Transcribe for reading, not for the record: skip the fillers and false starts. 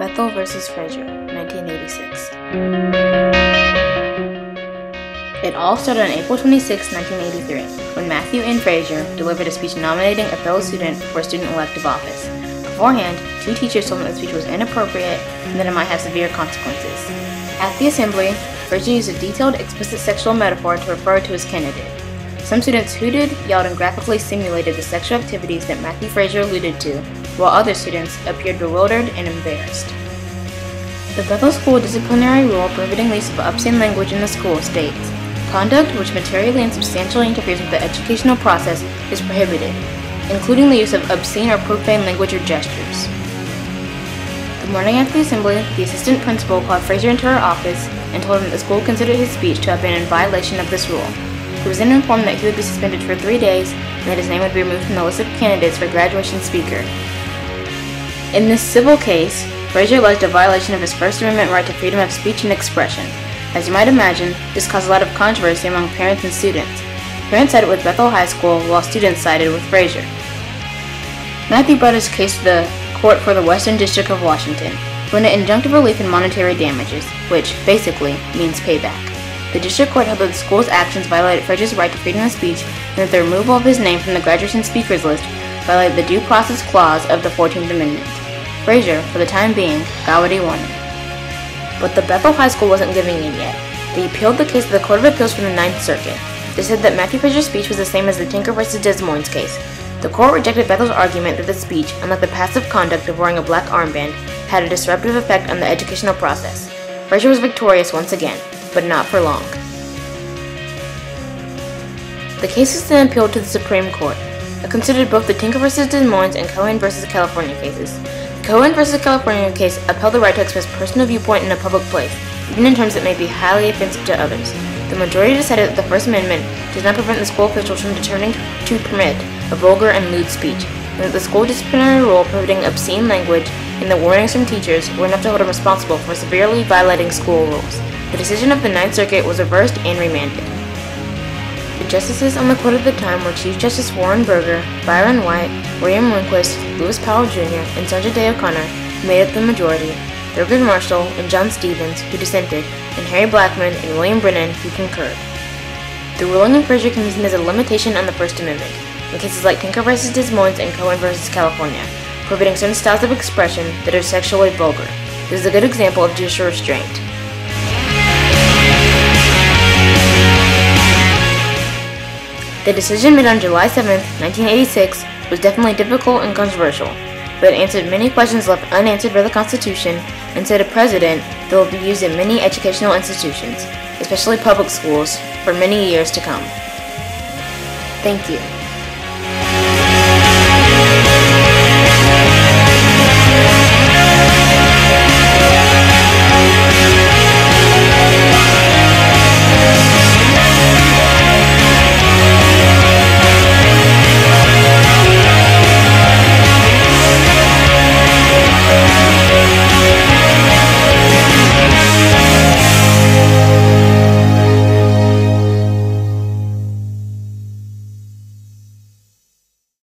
Bethel versus Fraser, 1986. It all started on April 26, 1983, when Matthew N. Fraser delivered a speech nominating a fellow student for a student elective office. Beforehand, two teachers told him that the speech was inappropriate and that it might have severe consequences. At the assembly, Fraser used a detailed, explicit sexual metaphor to refer to his candidate. Some students hooted, yelled, and graphically simulated the sexual activities that Matthew Fraser alluded to, while other students appeared bewildered and embarrassed. The Bethel School disciplinary rule prohibiting the use of obscene language in the school states, "Conduct which materially and substantially interferes with the educational process is prohibited, including the use of obscene or profane language or gestures." The morning after the assembly, the assistant principal called Fraser into her office and told him that the school considered his speech to have been in violation of this rule. He was then informed that he would be suspended for 3 days and that his name would be removed from the list of candidates for graduation speaker. In this civil case, Fraser alleged a violation of his First Amendment right to freedom of speech and expression. As you might imagine, this caused a lot of controversy among parents and students. Parents sided with Bethel High School, while students sided with Fraser. Matthew brought his case to the Court for the Western District of Washington, who wanted injunctive relief and monetary damages, which, basically, means payback. The district court held that the school's actions violated Fraser's right to freedom of speech and that the removal of his name from the graduation speakers list violated the Due Process Clause of the 14th Amendment. Fraser, for the time being, got what he wanted. But the Bethel High School wasn't giving in yet. They appealed the case to the Court of Appeals from the Ninth Circuit. They said that Matthew Fraser's speech was the same as the Tinker vs. Des Moines case. The court rejected Bethel's argument that the speech, unlike the passive conduct of wearing a black armband, had a disruptive effect on the educational process. Fraser was victorious once again, but not for long. The case was then appealed to the Supreme Court. It considered both the Tinker vs. Des Moines and Cohen vs. California cases. The Cohen vs. California case upheld the right to express personal viewpoint in a public place, even in terms that may be highly offensive to others. The majority decided that the First Amendment does not prevent the school officials from determining to permit a vulgar and lewd speech, and that the school disciplinary rule prohibiting obscene language and the warnings from teachers were enough to hold him responsible for severely violating school rules. The decision of the Ninth Circuit was reversed and remanded. The justices on the court at the time were Chief Justice Warren Burger, Byron White, William Rehnquist, Lewis Powell Jr., and Sandra Day O'Connor, who made up the majority, Thurgood Marshall and John Stevens, who dissented, and Harry Blackmun and William Brennan, who concurred. The ruling in Fraser can be seen as a limitation on the First Amendment, in cases like Tinker vs. Des Moines and Cohen vs. California, prohibiting certain styles of expression that are sexually vulgar. This is a good example of judicial restraint. The decision made on July 7, 1986, was definitely difficult and controversial, but it answered many questions left unanswered by the Constitution and set a precedent that will be used in many educational institutions, especially public schools, for many years to come. Thank you.